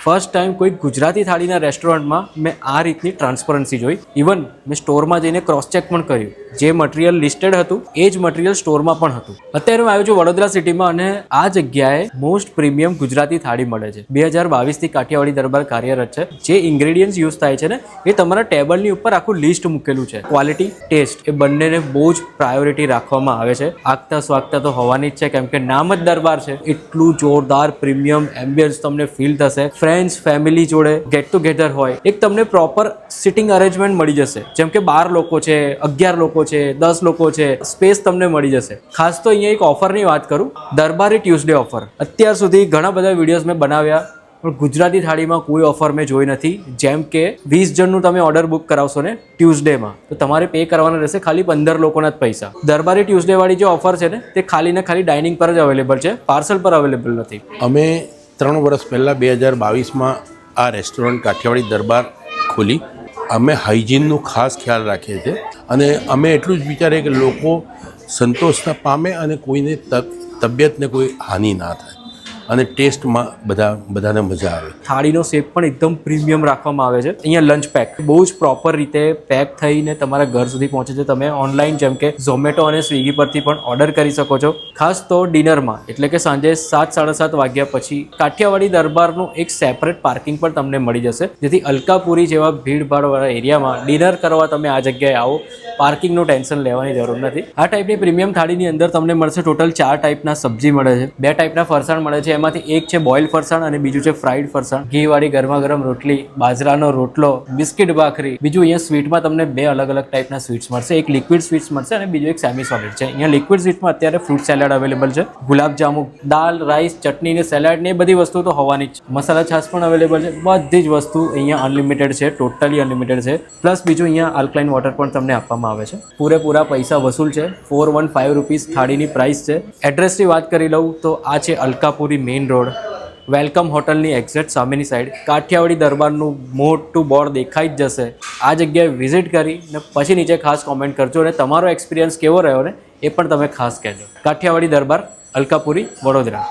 First time કોઈ ગુજરાતી થાળીના રેસ્ટોરન્ટમાં મેં આ રીતની ટ્રાન્સપરન્સી જોઈ. ઇવન મેં સ્ટોરમાં જઈને ક્રોસ ચેક પણ કર્યું. જે મટીરિયલ લિસ્ટેડ હતું એ જ મટીરિયલ સ્ટોરમાં પણ હતું. અત્યારે હું આવ્યો છું વડોદરા સિટીમાં અને આ જગ્યાએ મોસ્ટ પ્રીમિયમ ગુજરાતી થાળી મળે છે. 2022થી કાઠિયાવાડી દરબાર કાર્યરત છે. જે ઇન્ગ્રેડિયન્ટ્સ યુઝ થાય છે ને એ તમારા ટેબલની ઉપર આખું લિસ્ટ મૂકેલું છે. ક્વોલિટી, ટેસ્ટ એ બંનેને બહુ જ પ્રાયોરિટી રાખવામાં આવે છે. આગતા સ્વાગતા તો હોવાની જ છે, કેમ કે નામ જ દરબાર છે. એટલું જોરદાર પ્રીમિયમ એમ્બિયન્સ તમને ફીલ થશે. ફ્રેન્ડ્સ ફેમિલી જોડે ગેટ ટુગેધર હોય, એક તમને પ્રોપર સિટિંગ અરેન્જમેન્ટ મળી જશે. જેમ કે 12 લોકો છે, 11 લોકો છે, 10 લોકો છે, સ્પેસ તમને મળી જશે. ખાસ તો અહીંયા એક ઓફરની વાત કરું, દરબારી ટ્યુઝડે ઓફર. અત્યાર સુધી ઘણા બધા વિડીયોઝ મેં બનાવ્યા, પણ ગુજરાતી થાળીમાં કોઈ ઓફર મેં જોઈ નથી. જેમ કે 20 જણનું તમે ઓર્ડર બુક કરાવશો ને ટ્યુઝડેમાં, તો તમારે પે કરવાના રહેશે ખાલી 15 લોકોના જ પૈસા. દરબારી ટ્યુઝડે વાળી જે ઓફર છે ને તે ખાલી ને ખાલી ડાઇનિંગ પર જ અવેલેબલ છે, પાર્સલ પર અવેલેબલ નથી. અમે 3 વર્ષ પહેલાં 2022માં આ રેસ્ટોરન્ટ કાઠિયાવાડી દરબાર ખોલી. અમે હાઇજીનનું ખાસ ખ્યાલ રાખીએ છીએ અને અમે એટલું જ વિચારીએ કે લોકો સંતોષતા પામે અને કોઈને તબિયતને કોઈ હાનિ ના થાય અને ટેસ્ટમાં બધાને મજા આવે. થાળીનો શેપ પણ એકદમ પ્રીમિયમ રાખવામાં આવે છે. અહીંયા લંચ પેક બહુ જ પ્રોપર રીતે પેક થઈને તમારા ઘર સુધી પહોંચે છે. તમે ઓનલાઈન જેમ કે ઝોમેટો અને સ્વિગી પરથી પણ ઓર્ડર કરી શકો છો. ખાસ તો ડિનરમાં એટલે કે સાંજે 7-7:30 વાગ્યા પછી કાઠિયાવાડી દરબારનું એક સેપરેટ પાર્કિંગ પણ તમને મળી જશે, જેથી અલકાપુરી જેવા ભીડભાડવાળા એરિયામાં ડિનર કરવા તમે આ જગ્યાએ આવો, પાર્કિંગનું ટેન્શન લેવાની જરૂર નથી. આ ટાઈપની પ્રીમિયમ થાળીની અંદર તમને મળશે ટોટલ 4 ટાઈપના સબ્જી મળે છે, 2 ટાઈપના ફરસાણ મળે છે. એમાંથી એક છે બોઇલ ફરસાણ અને બીજું છે ફ્રાઈડ ફરસાણ. ઘીવાળી ગરમા ગરમ રોટલી, બાજરાનો રોટલો, બિસ્કિટ ભાખરી. બીજું અહીંયા સ્વીટમાં તમને 2 અલગ અલગ ટાઈપના સ્વીટ્સ મળશે. એક લિક્વિડ સ્વીટ્સ મળશે અને બીજું એક સેમી સોલિડ છે. અહીંયા લિક્વિડ સ્વીટમાં અત્યારે ફ્રૂટ સેલેડ અવેલેબલ છે, ગુલાબજામુ, દાલ, રાઈસ, ચટણી ને સેલેડ ને એ બધી વસ્તુ તો હોવાની જ. મસાલા છાશ પણ અવેલેબલ છે. બધી જ વસ્તુ અહીંયા અનલિમિટેડ છે, ટોટલી અનલિમિટેડ છે. પ્લસ બીજું અહીંયા આલ્કલાઇન વોટર પણ તમને આપવામાં આવે છે. પૂરેપૂરા પૈસા વસૂલ છે. 415 રૂપીસ થાળીની પ્રાઇસ છે. એડ્રેસની વાત કરી લઉં તો આ છે અલકાપુરી મેઇન રોડ, વેલકમ હોટલની એક્ઝેક્ટ સામેની સાઈડ. કાઠિયાવાડી દરબારનું મોટું બોર્ડ દેખાઈ જ જશે. આ જગ્યાએ વિઝિટ કરી ને પછી નીચે ખાસ કોમેન્ટ કરજો અને તમારો એક્સપિરિયન્સ કેવો રહ્યો ને એ પણ તમે ખાસ કહેજો. કાઠિયાવાડી દરબાર, અલકાપુરી, વડોદરા.